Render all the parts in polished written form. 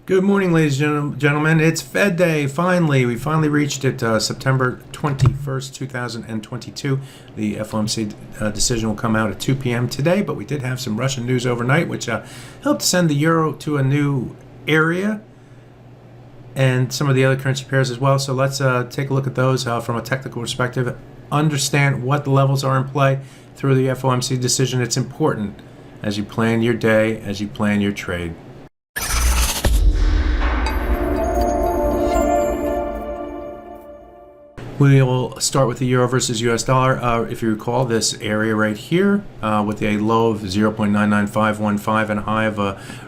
Good morning, ladies and gentlemen. It's Fed Day. We finally reached it, September 21st, 2022. The FOMC decision will come out at 2 p.m. today, but we did have some Russian news overnight, which helped send the euro to a new area and some of the other currency pairs as well. So let's take a look at those from a technical perspective, understand what the levels are in play through the FOMC decision. It's important as you plan your day, as you plan your trade. We'll start with the euro versus US dollar. If you recall, this area right here with a low of 0.99515 and a high of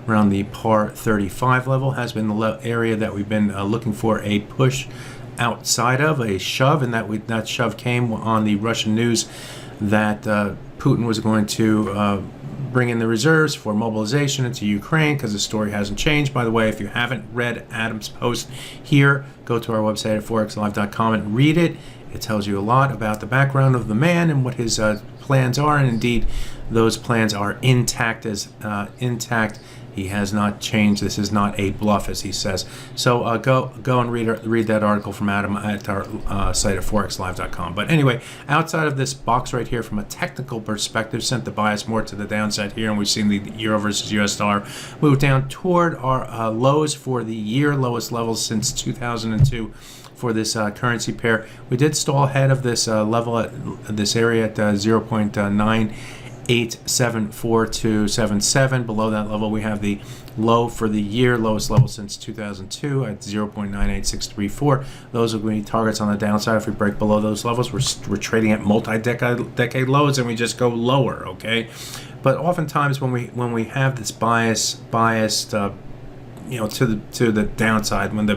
around the par 35 level has been the area that we've been looking for a push outside of, a shove, and that shove came on the Russian news that Putin was going to bring in the reserves for mobilization into Ukraine, because the story hasn't changed. By the way, if you haven't read Adam's post here, go to our website at forexlive.com and read it. It tells you a lot about the background of the man and what his plans are, and indeed those plans are intact. Intact. He has not changed. This is not a bluff, as he says. So go and read that article from Adam at our site at forexlive.com. But anyway, outside of this box right here, from a technical perspective, sent the bias more to the downside here, and we've seen the euro versus US dollar move down toward our lows for the year, lowest levels since 2002. For this currency pair, we did stall ahead of this level at this area at 0.987477. Below that level, we have the low for the year, lowest level since 2002 at 0.98634. Those are going to be targets on the downside. If we break below those levels, we're trading at multi-decade lows, and we just go lower. Okay, but oftentimes when we have this biased to the downside, when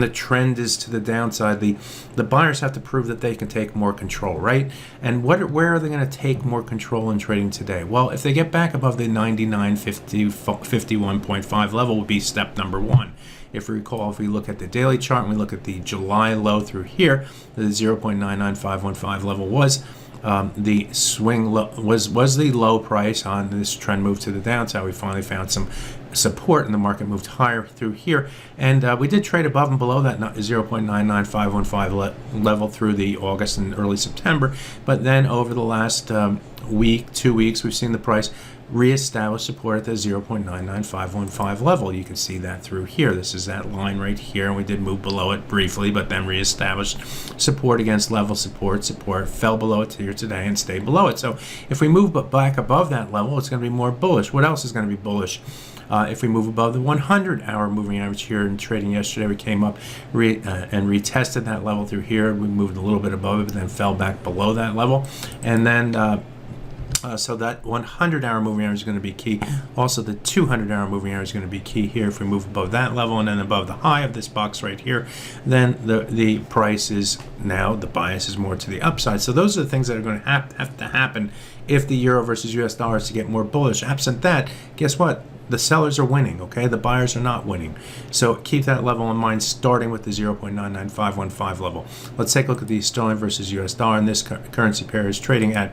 the trend is to the downside, the buyers have to prove that they can take more control, right? And where are they going to take more control in trading today? Well, if they get back above the 99.51.5 level, would be step number one. If you recall, if we look at the daily chart and we look at the July low through here, the 0.99515 level was the swing low, was the low price on this trend move to the downside. We finally found some support, and the market moved higher through here, and we did trade above and below that 0.99515 level through the August and early September. But then over the last week, 2 weeks, we've seen the price reestablish support at the 0.99515 level. You can see that through here. This is that line right here, and we did move below it briefly, but then reestablished support against level support. Support fell below it here today and stayed below it. So if we move back above that level, it's going to be more bullish. What else is going to be bullish? If we move above the 100-hour moving average here in trading yesterday, we came up and retested that level through here. We moved a little bit above it, but then fell back below that level. And then so that 100-hour moving average is going to be key. Also, the 200-hour moving average is going to be key here. If we move above that level and then above the high of this box right here, then the price is now, the bias is more to the upside. So those are the things that are going to have to happen if the euro versus US dollar is to get more bullish. Absent that, guess what? The sellers are winning, okay? The buyers are not winning. So keep that level in mind, starting with the 0.99515 level. Let's take a look at the sterling versus US dollar, and this currency pair is trading at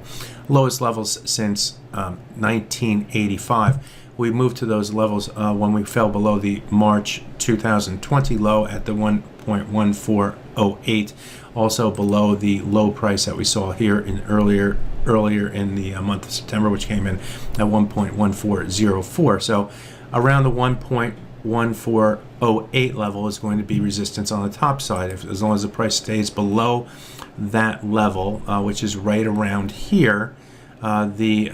lowest levels since 1985. We moved to those levels when we fell below the March 2020 low at the 1.1408, also below the low price that we saw here in earlier in the month of September, which came in at 1.1404. So around the 1.1408 level is going to be resistance on the top side. As long as the price stays below that level, which is right around here, the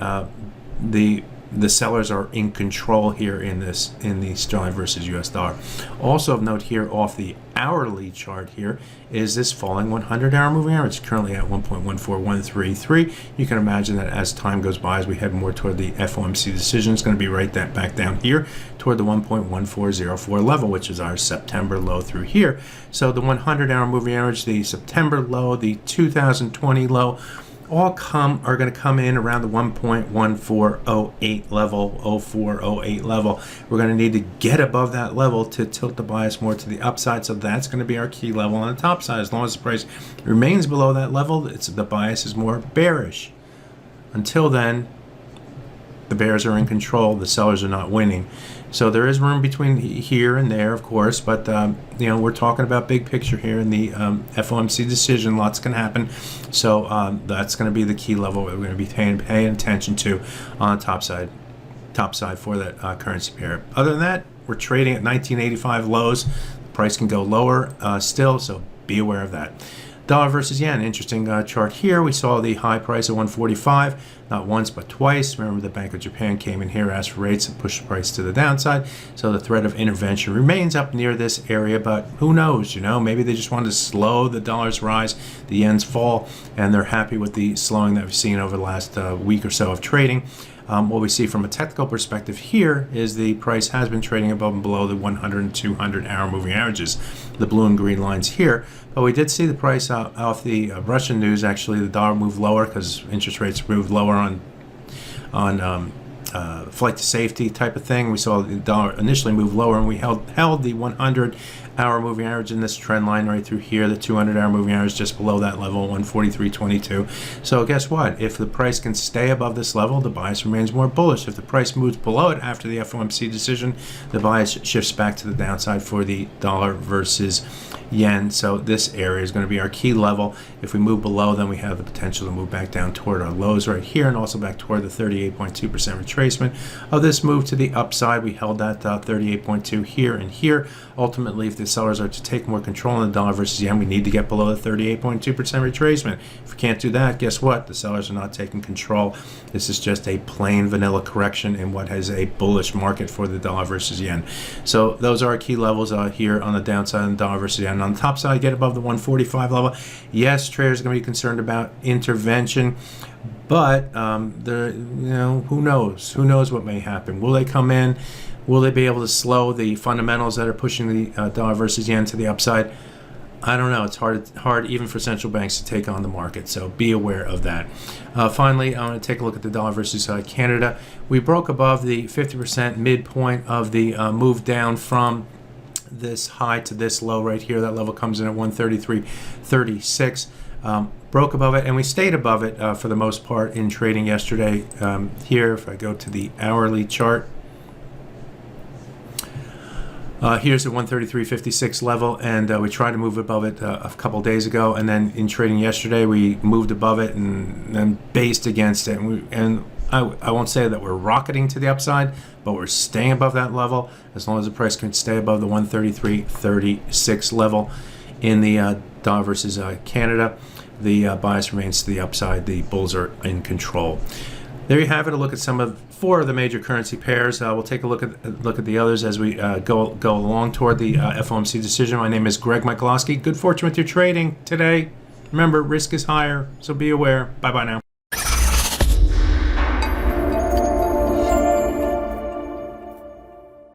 sellers are in control here in the sterling versus US dollar. Also of note here off the hourly chart here is this falling 100-hour moving average, currently at 1.14133. You can imagine that as time goes by, as we head more toward the FOMC decision, it's going to be right back down here toward the 1.1404 level, which is our September low through here. So the 100-hour moving average, the September low, the 2020 low, all are going to come in around the 1.1408 level, 0408 level. We're going to need to get above that level to tilt the bias more to the upside. So that's going to be our key level on the top side. As long as the price remains below that level, the bias is more bearish. Until then, the bears are in control, the sellers are not winning. So there is room between here and there, of course, but we're talking about big picture here in the FOMC decision. Lots can happen, so that's going to be the key level we're going to be paying attention to on the top side for that currency pair. Other than that, we're trading at 1985 lows. The price can go lower still, so be aware of that. Dollar versus yen, interesting chart here. We saw the high price of 145, not once but twice. Remember, the Bank of Japan came in here, asked for rates, and pushed the price to the downside. So the threat of intervention remains up near this area, but who knows? Maybe they just wanted to slow the dollar's rise, the yen's fall, and they're happy with the slowing that we've seen over the last week or so of trading. What we see from a technical perspective here is the price has been trading above and below the 100 and 200 hour moving averages, the blue and green lines here. But we did see the price off the Russian news. Actually, the dollar moved lower because interest rates moved lower on flight to safety type of thing. We saw the dollar initially move lower, and we held the 100-hour moving average in this trend line right through here. The 200-hour moving average just below that level, 143.22. So guess what? If the price can stay above this level, the bias remains more bullish. If the price moves below it after the FOMC decision, the bias shifts back to the downside for the dollar versus yen. So this area is going to be our key level. If we move below, then we have the potential to move back down toward our lows right here, and also back toward the 38.2% retracement of this move to the upside. We held that 38.2 here and here. Ultimately, if the sellers are to take more control in the dollar versus yen, we need to get below the 38.2% retracement. If we can't do that, guess what? The sellers are not taking control. This is just a plain vanilla correction in what is a bullish market for the dollar versus yen. So those are our key levels here on the downside of the dollar versus yen. On the top side, get above the 145 level. Yes, traders are going to be concerned about intervention, but who knows? Who knows what may happen? Will they come in? Will they be able to slow the fundamentals that are pushing the dollar versus yen to the upside? I don't know. It's hard even for central banks to take on the market, so be aware of that. Finally, I want to take a look at the dollar versus Canada. We broke above the 50% midpoint of the move down from this high to this low right here. That level comes in at 133.36. Broke above it, and we stayed above it for the most part in trading yesterday. Here, if I go to the hourly chart, here's the 133.56 level, and we tried to move above it a couple days ago, and then in trading yesterday we moved above it and then based against it, and I won't say that we're rocketing to the upside, but we're staying above that level as long as the price can stay above the 133.36 level in the dollar versus Canada. The bias remains to the upside. The bulls are in control. There you have it. A look at four of the major currency pairs. We'll take a look at the others as we go along toward the FOMC decision. My name is Greg Michalowski. Good fortune with your trading today. Remember, risk is higher, so be aware. Bye-bye now.